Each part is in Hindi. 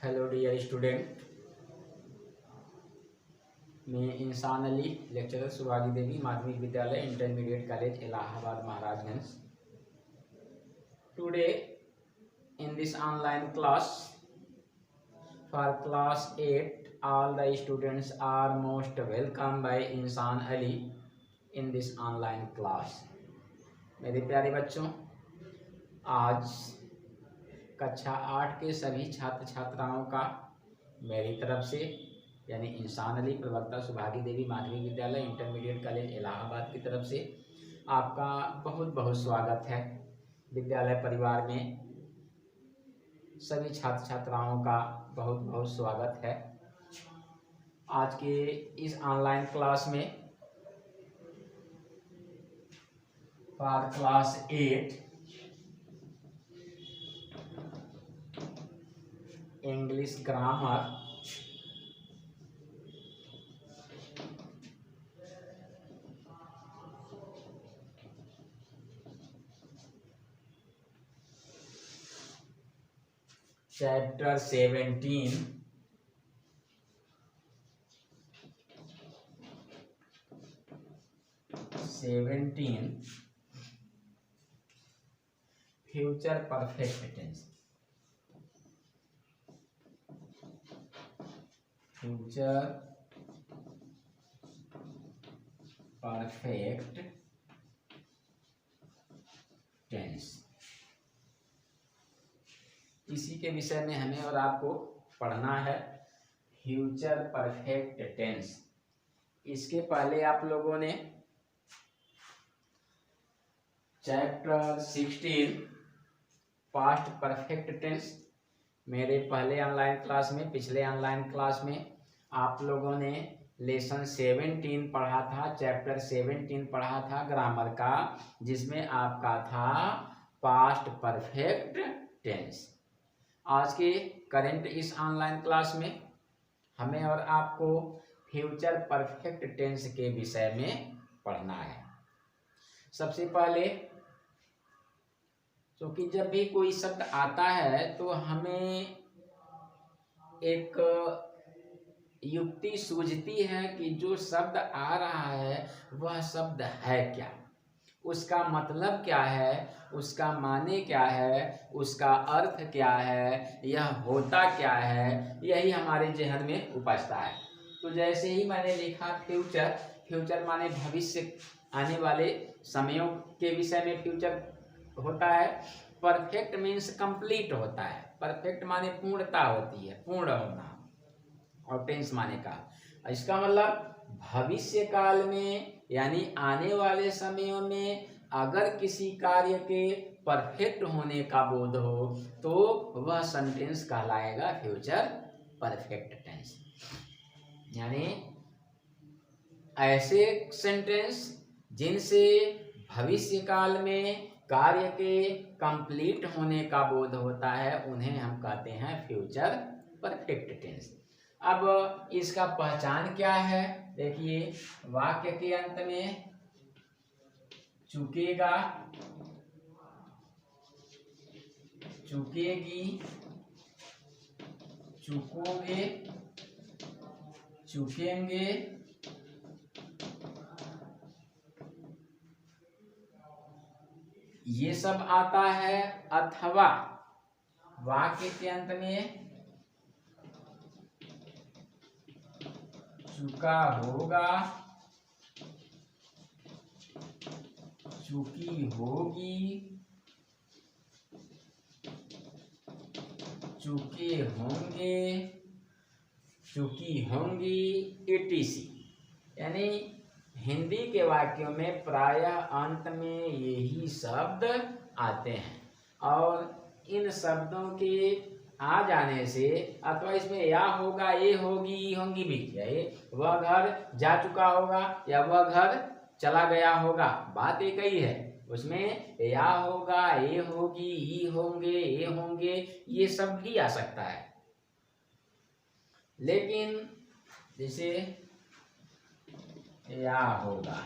हेलो डियर स्टूडेंट, मैं इंसान अली, लेक्चरर सुभागी देवी, माध्यमिक विद्यालय intermediate college Allahabad Maharajganj. Today in this online class for class 8 all the students are most welcome by इंसान Ali in this online class। मेरे प्यारे बच्चों, आज कक्षा 8 के सभी छात्र छात्राओं का मेरी तरफ से यानी इंसान अली प्रवक्ता सुभागी देवी माध्यमिक विद्यालय इंटरमीडिएट कॉलेज इलाहाबाद की तरफ से आपका बहुत बहुत स्वागत है। विद्यालय परिवार में सभी छात्र छात्राओं का बहुत बहुत स्वागत है। आज के इस ऑनलाइन क्लास में for class 8 English grammar chapter 17 future perfect tense. Future perfect tense, इसी के विषय में हमें और आपको पढ़ना है। Future perfect tense. इसके पहले आप लोगों ने चैप्टर 16 पास्ट परफेक्ट टेंस मेरे पहले ऑनलाइन क्लास में, पिछले ऑनलाइन क्लास में आप लोगों ने लेसन 17 पढ़ा था, चैप्टर 17 पढ़ा था ग्रामर का, जिसमें आपका था पास्ट परफेक्ट टेंस। आज के करंट इस ऑनलाइन क्लास में हमें और आपको फ्यूचर परफेक्ट टेंस के विषय में पढ़ना है। सबसे पहले क्योंकि जब भी कोई शब्द आता है तो हमें एक युक्ति सूझती है कि जो शब्द आ रहा है वह शब्द है क्या, उसका मतलब क्या है, उसका माने क्या है, उसका अर्थ क्या है, यह होता क्या है, यही हमारे जहन में उपजता है। तो जैसे ही मैंने लिखा फ्यूचर, फ्यूचर माने भविष्य, आने वाले समयों के विषय में फ्यूचर होता है। परफेक्ट मीन्स कंप्लीट होता है। परफेक्ट माने पूर्णता होती है, पूर्ण होना, और टेंस माने का, इसका मतलब भविष्य काल में यानी आने वाले समयों में अगर किसी कार्य के परफेक्ट होने का बोध हो तो वह सेंटेंस कहलाएगा फ्यूचर परफेक्ट टेंस। यानी ऐसे सेंटेंस जिनसे भविष्य काल में कार्य के कंप्लीट होने का बोध होता है उन्हें हम कहते हैं फ्यूचर परफेक्ट टेंस। अब इसका पहचान क्या है? देखिए, वाक्य के अंत में चुकेगा, चुकेगी, चुकोगे, चुकेंगे, ये सब आता है। अथवा वाक्य के अंत में चुका होगा, चुकी होगी, चुके होंगे, चुकी होंगी, etc। यानी हिंदी के वाक्यों में प्रायः अंत में यही शब्द आते हैं, और इन शब्दों के आ जाने से अथवा इसमें या होगा, ये होगी, ई होंगी भी, चाहे वह घर जा चुका होगा या वह घर चला गया होगा, बात एक ही है। उसमें या होगा, ये होगी, ई होंगे, ये होंगे, ये सब भी आ सकता है। लेकिन जैसे या होगा,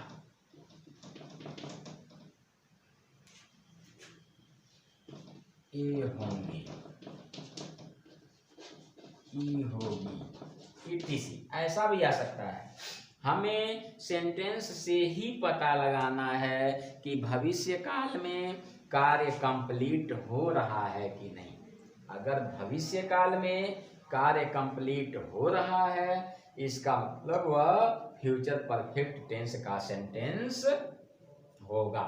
ये होंगे, की होगी, etc। ऐसा भी आ सकता है। हमें सेंटेंस से ही पता लगाना है कि भविष्य काल में कार्य कंप्लीट हो रहा है कि नहीं। अगर भविष्य काल में कार्य कंप्लीट हो रहा है, इसका मतलब वह फ्यूचर परफेक्ट टेंस का सेंटेंस होगा।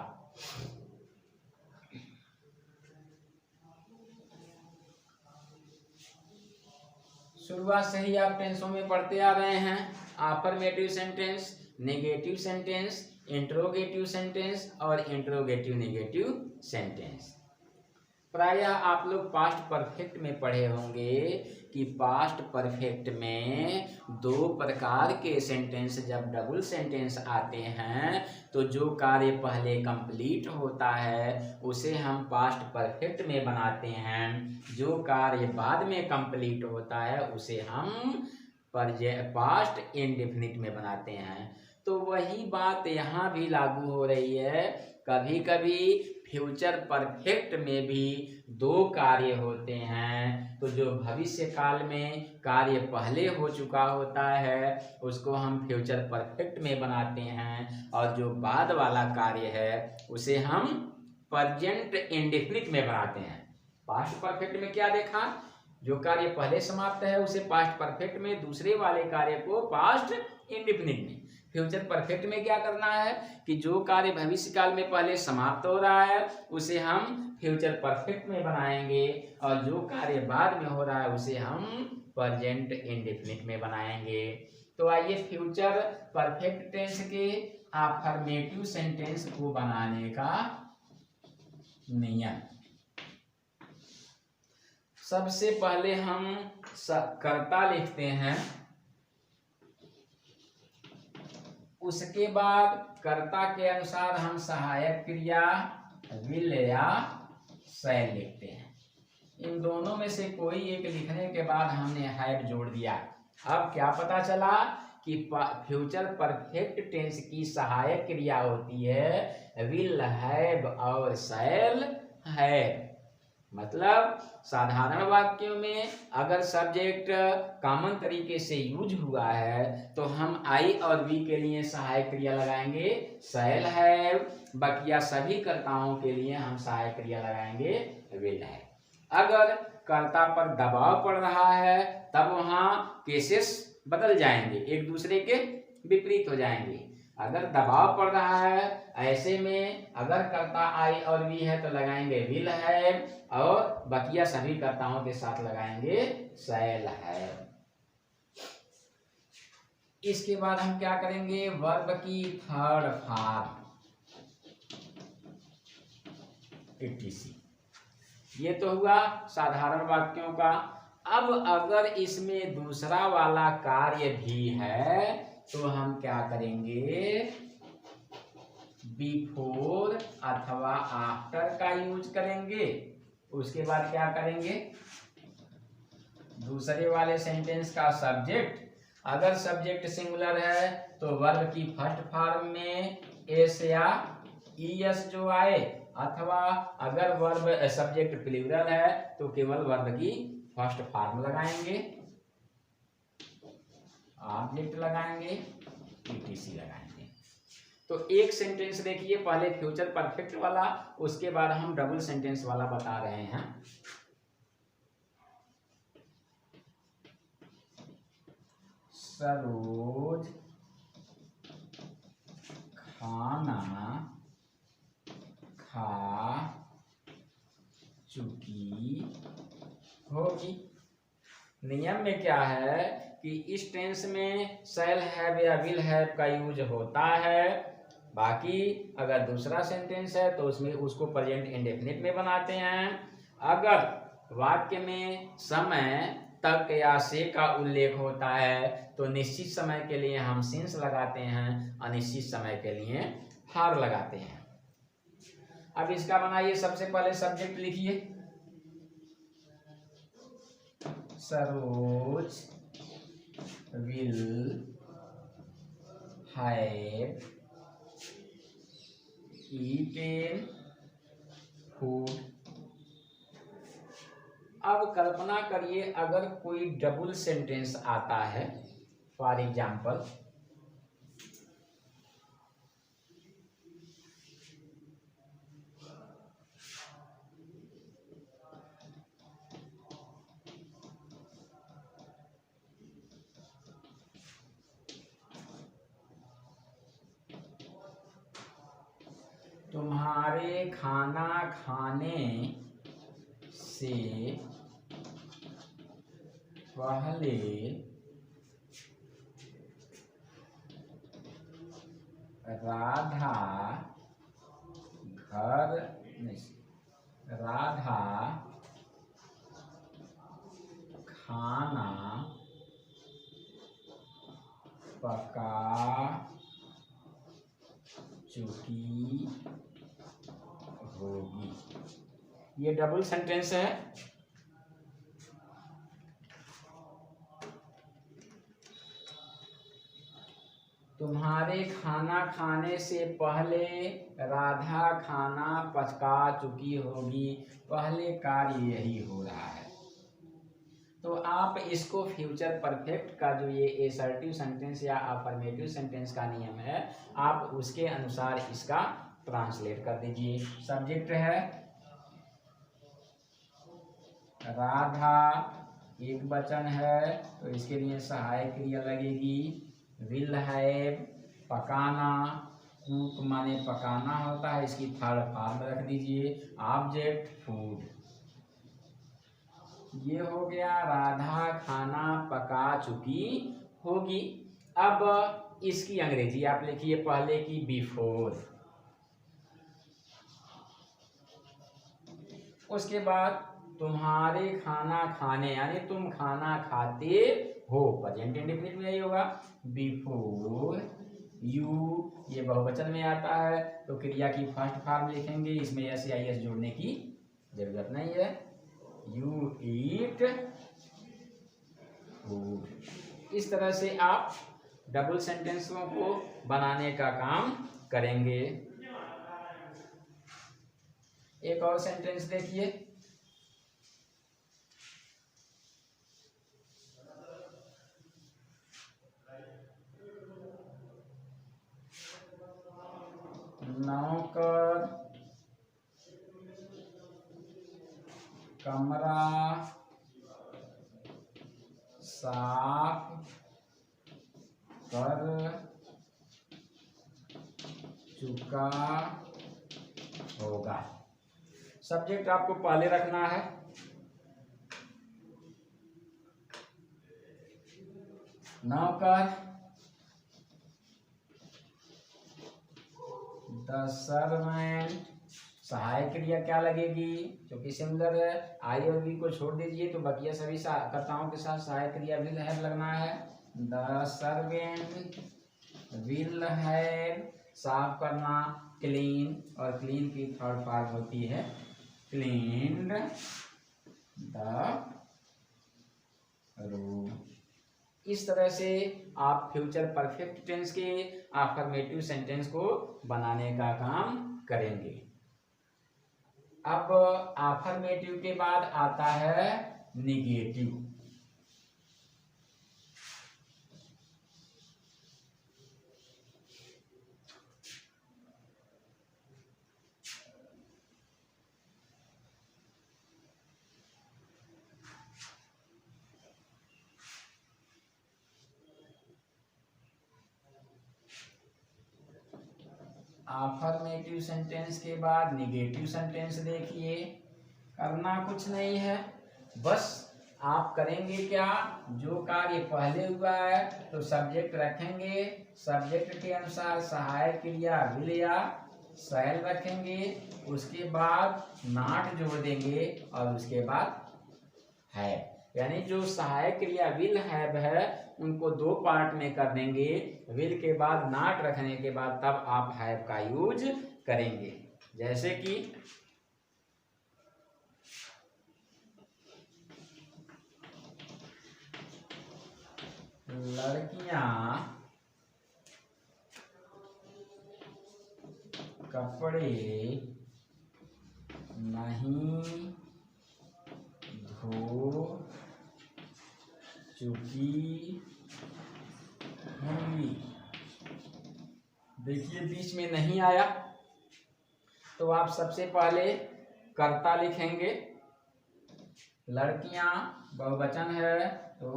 शुरुआत से ही आप टेंसों में पढ़ते आ रहे हैं। Affirmative sentence, negative sentence, interrogative sentence और इंट्रोगेटिव नेगेटिव सेंटेंस। प्रायः आप लोग पास्ट परफेक्ट में पढ़े होंगे कि पास्ट परफेक्ट में दो प्रकार के सेंटेंस जब डबल सेंटेंस आते हैं तो जो कार्य पहले कंप्लीट होता है उसे हम पास्ट परफेक्ट में बनाते हैं, जो कार्य बाद में कंप्लीट होता है उसे हम पास्ट इंडेफिनिट में बनाते हैं। तो वही बात यहाँ भी लागू हो रही है। कभी कभी फ्यूचर परफेक्ट में भी दो कार्य होते हैं, तो जो भविष्य काल में कार्य पहले हो चुका होता है उसको हम फ्यूचर परफेक्ट में बनाते हैं, और जो बाद वाला कार्य है उसे हम प्रेजेंट इंडेफिनिट में बनाते हैं। पास्ट परफेक्ट में क्या देखा, जो कार्य पहले समाप्त है उसे पास्ट परफेक्ट में, दूसरे वाले कार्य को पास्ट इंडेफिनिट में। फ्यूचर परफेक्ट में क्या करना है कि जो कार्य भविष्य काल में पहले समाप्त हो रहा है उसे हम फ्यूचर परफेक्ट में बनाएंगे, और जो कार्य बाद में हो रहा है उसे हम प्रेजेंट इंडेफिनिट में बनाएंगे। तो आइए फ्यूचर परफेक्ट टेंस के अफर्मेटिव सेंटेंस को बनाने का नियम। सबसे पहले हम कर्ता लिखते हैं, उसके बाद कर्ता के अनुसार हम सहायक क्रिया विल या शैल लिखते हैं। इन दोनों में से कोई एक लिखने के बाद हमने हैड जोड़ दिया। अब क्या पता चला कि फ्यूचर परफेक्ट टेंस की सहायक क्रिया होती है विल, हैव और शैल हैव। मतलब साधारण वाक्यों में अगर सब्जेक्ट कॉमन तरीके से यूज हुआ है तो हम आई और वी के लिए सहायक क्रिया लगाएंगे शैल हैव, बकिया सभी कर्ताओं के लिए हम सहायक क्रिया लगाएंगे विल हैव। अगर कर्ता पर दबाव पड़ रहा है तब वहां केसेस बदल जाएंगे, एक दूसरे के विपरीत हो जाएंगे। अगर दबाव पड़ रहा है ऐसे में अगर कर्ता आई और वी है तो लगाएंगे विल हैव, और बकिया सभी कर्ताओं के साथ लगाएंगे शैल हैव। इसके बाद हम क्या करेंगे, वर्ब की थर्ड फॉर्म etc। ये तो हुआ साधारण वाक्यों का। अब अगर इसमें दूसरा वाला कार्य भी है तो हम क्या करेंगे, बिफोर अथवा आफ्टर का यूज करेंगे। उसके बाद क्या करेंगे, दूसरे वाले सेंटेंस का सब्जेक्ट, अगर सब्जेक्ट सिंगुलर है तो वर्ब की फर्स्ट फॉर्म में एस या ईएस जो आए, अथवा अगर वर्ब सब्जेक्ट प्लूरल है तो केवल वर्ब की फर्स्ट फॉर्म लगाएंगे, ऑब्जेक्ट लगाएंगे, etc लगाएंगे। तो एक सेंटेंस देखिए, पहले फ्यूचर परफेक्ट वाला, उसके बाद हम डबल सेंटेंस वाला बता रहे हैं। सरोज खाना खा चुकी होगी। नियम में क्या है कि इस टेंस में शैल हैव या विल हैव का यूज होता है, बाकी अगर दूसरा सेंटेंस है तो उसमें उसको प्रेजेंट इंडेफिनिट में बनाते हैं। अगर वाक्य में समय तक या से का उल्लेख होता है तो निश्चित समय के लिए हम सिंस लगाते हैं, अनिश्चित समय के लिए हार लगाते हैं। अब इसका बनाइए, सबसे पहले सब्जेक्ट लिखिए, Saroj will have eaten food अब कल्पना करिए अगर कोई डबल सेंटेंस आता है, फॉर एग्जाम्पल तुम्हारे खाना खाने से पहले राधा खाना पका चुकी होगी। ये डबल सेंटेंस है। तुम्हारे खाना खाने से पहले राधा खाना पका चुकी होगी, पहले कार्य यही हो रहा है। तो आप इसको फ्यूचर परफेक्ट का जो ये एसर्टिव सेंटेंस या अफर्मेटिव सेंटेंस का नियम है, आप उसके अनुसार इसका ट्रांसलेट कर दीजिए। सब्जेक्ट है राधा, एक वचन है तो इसके लिए सहायक क्रिया लगेगी विल हैव, पकाना, कुक माने पकाना होता है, इसकी थर्ड फॉर्म रख दीजिए ऑब्जेक्ट फूड। ये हो गया राधा खाना पका चुकी होगी। अब इसकी अंग्रेजी आप लिखिए पहले की बिफोर, उसके बाद तुम्हारे खाना खाने यानी तुम खाना खाते हो, प्रेजेंट इंडेफिनिट में यही होगा बिफोर यू, ये बहुवचन में आता है तो क्रिया की फर्स्ट फॉर्म लिखेंगे, इसमें एस या एस जोड़ने की जरूरत नहीं है, यू ईट फूड। इस तरह से आप डबल सेंटेंसों को बनाने का काम करेंगे। एक और सेंटेंस देखिए, नौकर कमरा साफ कर चुका होगा। सब्जेक्ट आपको पहले रखना है, नौकर, द सर्वेंट, सहायक क्रिया क्या लगेगी क्योंकि सिमिलर है, आई और बी को छोड़ दीजिए तो बकिया सभी कर्ताओं के साथ सहायक क्रिया विल हैव लगना है। द सर्वेंट विल हैव, साफ करना क्लीन, और क्लीन की थर्ड फॉर्म होती है क्लीन्ड द रूम। इस तरह से आप फ्यूचर परफेक्ट टेंस के अफर्मेटिव सेंटेंस को बनाने का काम करेंगे। अब अफर्मेटिव के बाद आता है निगेटिव। अफर्मेटिव सेंटेंस के बाद निगेटिव सेंटेंस देखिए, करना कुछ नहीं है, बस आप करेंगे क्या, जो कार्य पहले हुआ है तो सब्जेक्ट रखेंगे, सब्जेक्ट के अनुसार सहायक क्रिया विल या शैल रखेंगे, उसके बाद नॉट जोड़ देंगे और उसके बाद है, यानी जो सहायक क्रिया विल हैव है उनको दो पार्ट में कर देंगे, विल के बाद नॉट रखने के बाद तब आप हैव का यूज करेंगे। जैसे कि लड़कियां कपड़े नहीं धो चुकी होंगी। देखिए बीच में नहीं आया तो आप सबसे पहले कर्ता लिखेंगे। लड़कियां बहुवचन है तो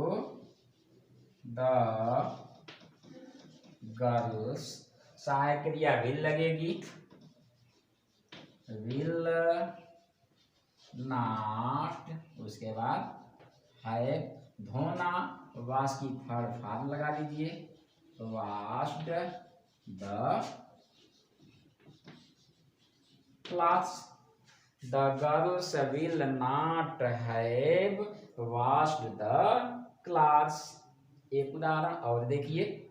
द गर्ल्स। सहायक क्रिया विल लगेगी, विल नॉट, उसके बाद है धोना, वाश की थर्ड फॉर्म लगा दीजिए, washed the clothes. The girls will not have washed the clothes. एक उदाहरण और देखिए,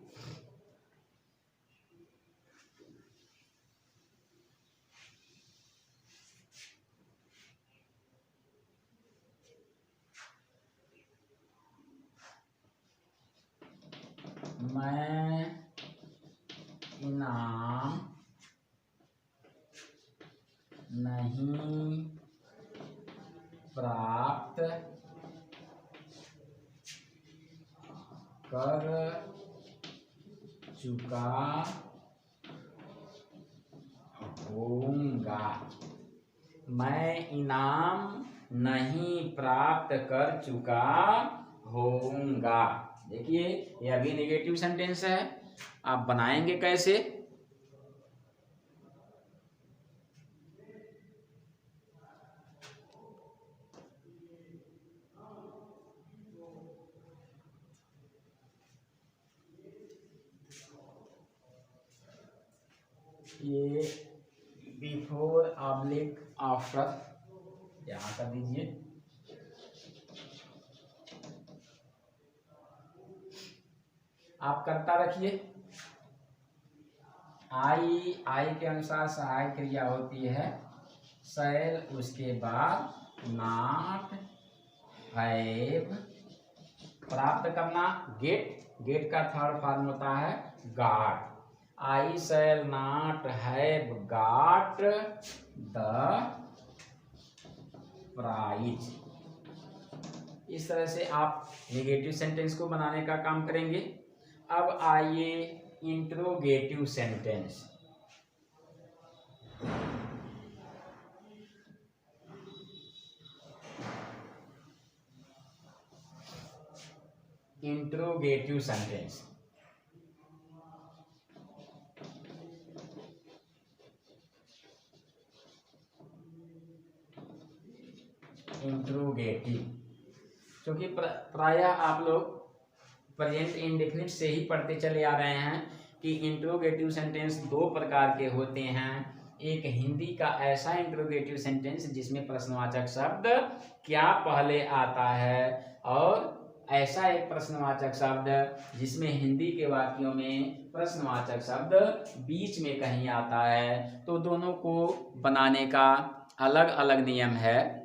मैं इनाम नहीं प्राप्त कर चुका होऊंगा। मैं इनाम नहीं प्राप्त कर चुका होऊंगा। देखिए ये अभी नेगेटिव सेंटेंस है, आप बनाएंगे कैसे? ये बिफोर ऑब्लिक आफ्टर यहाँ कर दीजिए। आप कर्ता रखिए। आई के अनुसार सहायक क्रिया होती है शैल, उसके बाद नॉट, हैव, प्राप्त करना गेट का थर्ड फॉर्म होता है got. I shall not have got the prize. इस तरह से आप नेगेटिव सेंटेंस को बनाने का काम करेंगे। अब आइए interrogative sentence. Interrogative sentence, interrogative, क्योंकि प्रायः आप लोग प्रेजेंट इंडेफिनिट से ही पढ़ते चले आ रहे हैं कि इंट्रोगेटिव सेंटेंस दो प्रकार के होते हैं। एक हिंदी का ऐसा इंट्रोगेटिव सेंटेंस जिसमें प्रश्नवाचक शब्द क्या पहले आता है, और ऐसा एक प्रश्नवाचक शब्द जिसमें हिंदी के वाक्यों में प्रश्नवाचक शब्द बीच में कहीं आता है। तो दोनों को बनाने का अलग अलग नियम है।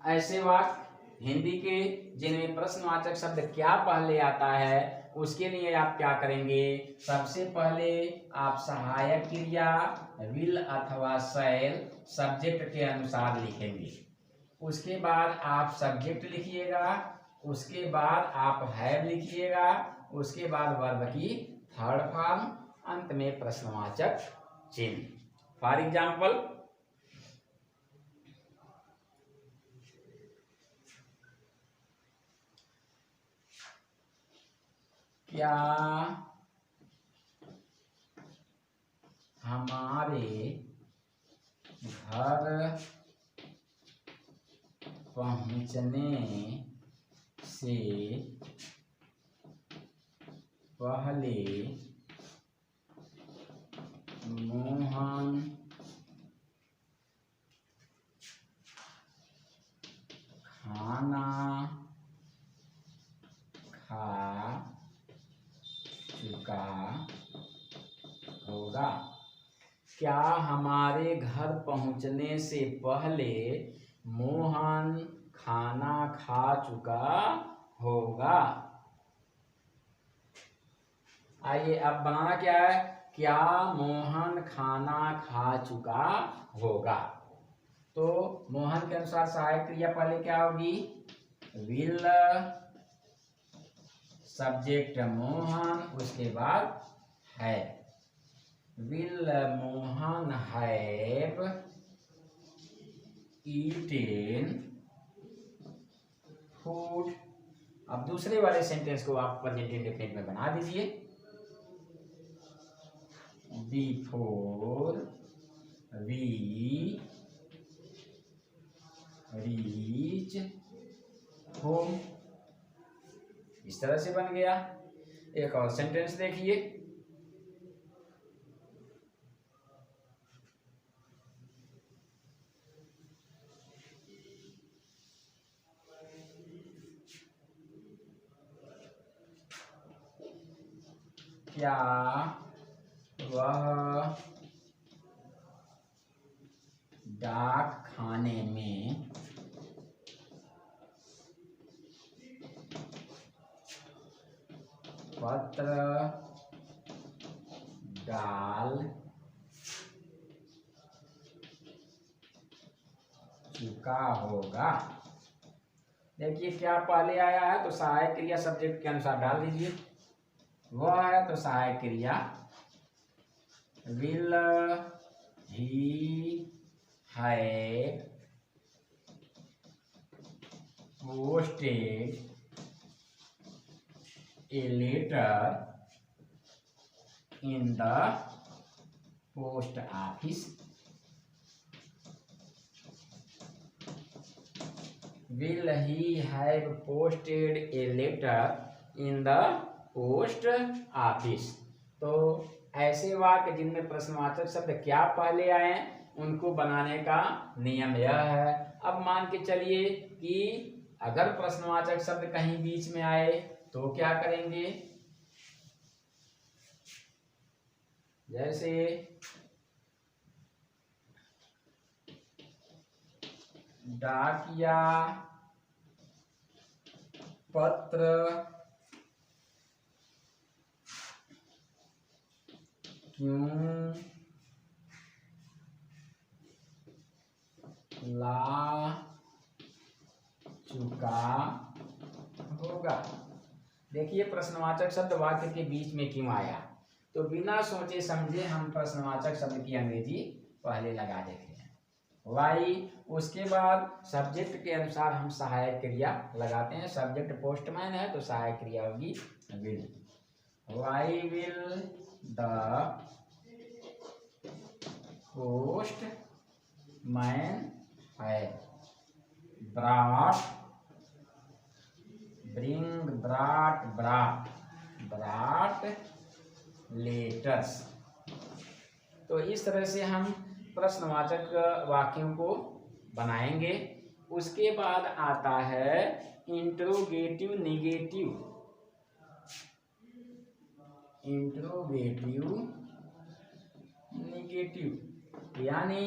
ऐसे वाक्य हिंदी के जिनमें प्रश्नवाचक शब्द क्या पहले आता है, उसके लिए आप क्या करेंगे? सबसे पहले आप सहायक क्रिया विल अथवा शैल सब्जेक्ट के अनुसार लिखेंगे। उसके बाद आप सब्जेक्ट लिखिएगा, उसके बाद आप हैव लिखिएगा, उसके बाद वर्ब की थर्ड फॉर्म, अंत में प्रश्नवाचक चिन्ह। फॉर एग्जाम्पल, क्या हमारे घर पहुंचने से पहले मोहन खाना खा चुका होगा? क्या हमारे घर पहुंचने से पहले मोहन खाना खा चुका होगा? आइए अब बनाना क्या है? क्या मोहन खाना खा चुका होगा। तो मोहन के अनुसार सहायक क्रिया पहले क्या होगी? विल सब्जेक्ट मोहन, उसके बाद है। Will Mohan have eaten food. अब दूसरे वाले सेंटेंस को आप प्रेजेंट इंडेफिनिट में बना दीजिए। बिफोर वी रीच होम, इस तरह से बन गया। एक और सेंटेंस देखिए। क्या वह डाक खाने में पत्र डाल चुका होगा? देखिए क्या पहले आया है तो सहायक क्रिया सब्जेक्ट के अनुसार डाल दीजिए। वह है तो सहायक क्रिया will he have posted a letter in the post office. Will he have posted a letter in the post office? तो ऐसे वाक्य जिनमें प्रश्नवाचक शब्द क्या पहले आए उनको बनाने का नियम यह है। अब मान के चलिए कि अगर प्रश्नवाचक शब्द कहीं बीच में आए तो क्या करेंगे? जैसे डाकिया पत्र क्यों ला चुका होगा? देखिए प्रश्नवाचक शब्द वाक्य के बीच में क्यों आया, तो बिना सोचे समझे हम प्रश्नवाचक शब्द की अंग्रेजी पहले लगा देते हैं वाई। उसके बाद सब्जेक्ट के अनुसार हम सहायक क्रिया लगाते हैं। सब्जेक्ट पोस्टमैन है तो सहायक क्रिया होगी will. Why will the postman है brought bring brought brought letters. तो इस तरह से हम प्रश्नवाचक वाक्यों को बनाएंगे। उसके बाद आता है इंट्रोगेटिव निगेटिव। इंट्रोगेटिव निगेटिव यानी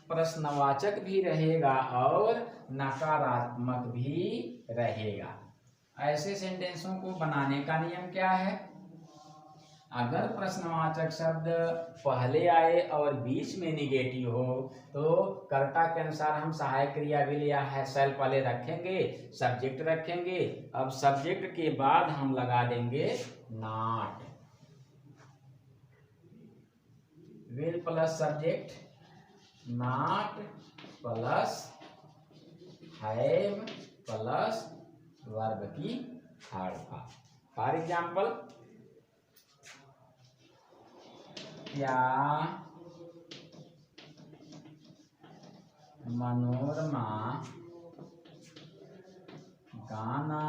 प्रश्नवाचक भी रहेगा और नकारात्मक भी रहेगा। ऐसे सेंटेंसों को बनाने का नियम क्या है? अगर प्रश्नवाचक शब्द पहले आए और बीच में निगेटिव हो तो कर्ता के अनुसार हम सहायक क्रिया विल या शैल पहले रखेंगे, सब्जेक्ट रखेंगे। अब सब्जेक्ट के बाद हम लगा देंगे not. Will plus subject, not plus have plus verb की थर्ड फॉर्म। फॉर एग्जाम्पल क्या मनोरमा गाना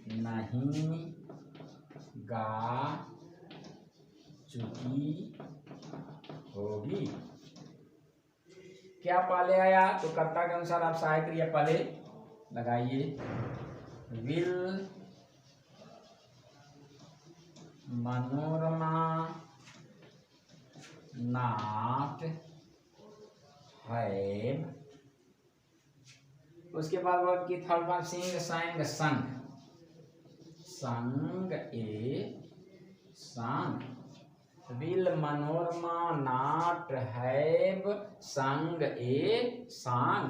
नहीं गा चुकी होगी? क्या पहले आया तो कर्ता के अनुसार आप सहायक क्रिया पहले लगाइए। विल मनोरमा नॉट हैव, उसके बाद वर्ब की थर्ड फॉर्म सिंग sang संग, संग ए संग। विल मनोरमा नॉट हैव संग ए सॉन्ग?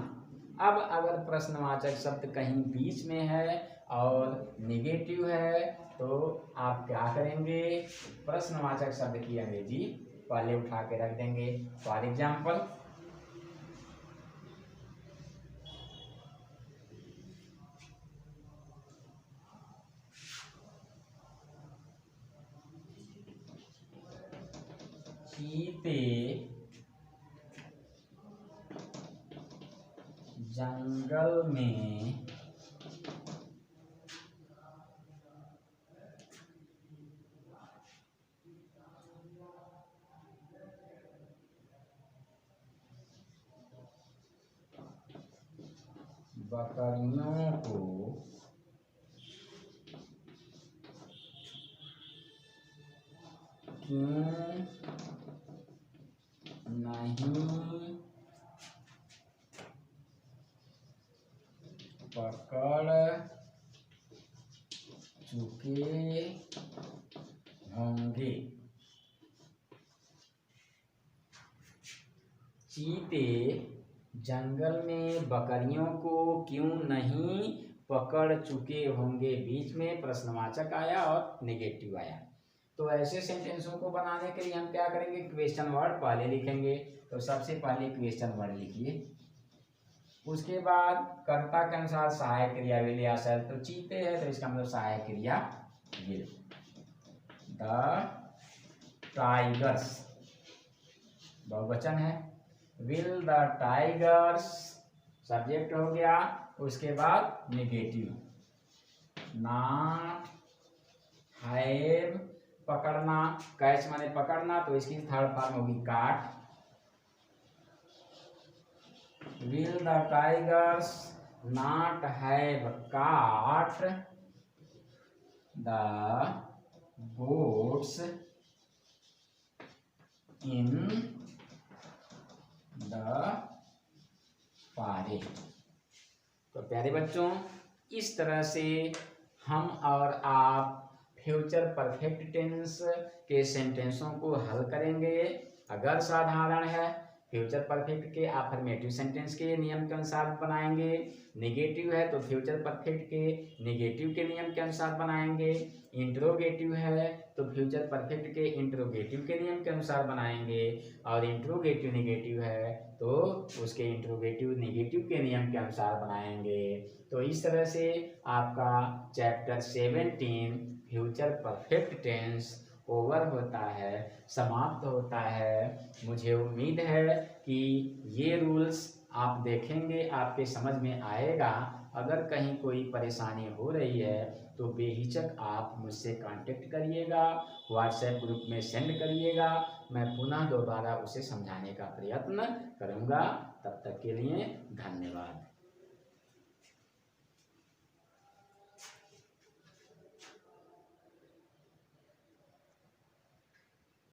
अब अगर प्रश्नवाचक शब्द कहीं बीच में है और निगेटिव है तो आप क्या करेंगे, प्रश्नवाचक शब्द की अंग्रेजी पहले उठा के रख देंगे। फॉर एग्जाम्पल, चीते जंगल में बकरियों को क्यों नहीं पकड़ चुके होंगे। चीते जंगल में बकरियों को क्यों नहीं पकड़ चुके होंगे, बीच में प्रश्नवाचक आया और नेगेटिव आया। तो ऐसे सेंटेंसों को बनाने के लिए हम क्या करेंगे, क्वेश्चन वर्ड पहले लिखेंगे। तो सबसे पहले क्वेश्चन वर्ड लिखिए, उसके बाद कर्ता के अनुसार सहायक क्रिया विल या शैल। तो चीते है तो इसका मतलब सहायक क्रिया विल। द टाइगर्स बहुवचन है, विल द टाइगर्स सब्जेक्ट हो गया। उसके बाद नेगेटिव, नॉट हैव पकड़ना, कैच माने पकड़ना, तो इसकी थर्ड फॉर्म होगी caught. Will the tigers not have caught the goats in the forest. तो प्यारे बच्चों, इस तरह से हम और आप फ्यूचर परफेक्ट टेंस के सेंटेंसों को हल करेंगे। अगर साधारण है, फ्यूचर परफेक्ट के अफर्मेटिव सेंटेंस के नियम के अनुसार बनाएंगे। नेगेटिव है तो फ्यूचर परफेक्ट के नेगेटिव के नियम के अनुसार बनाएंगे। इंट्रोगेटिव है तो फ्यूचर परफेक्ट के इंट्रोगेटिव के नियम के अनुसार बनाएंगे। और इंट्रोगेटिव नेगेटिव है तो उसके इंट्रोगेटिव नेगेटिव के नियम के अनुसार बनाएंगे। तो इस तरह से आपका chapter 17 future perfect tense over होता है, समाप्त होता है। मुझे उम्मीद है कि ये रूल्स आप देखेंगे, आपके समझ में आएगा। अगर कहीं कोई परेशानी हो रही है तो बेहिचक आप मुझसे कांटेक्ट करिएगा, व्हाट्सएप ग्रुप में सेंड करिएगा। मैं पुनः दोबारा उसे समझाने का प्रयत्न करूँगा। तब तक के लिए धन्यवाद।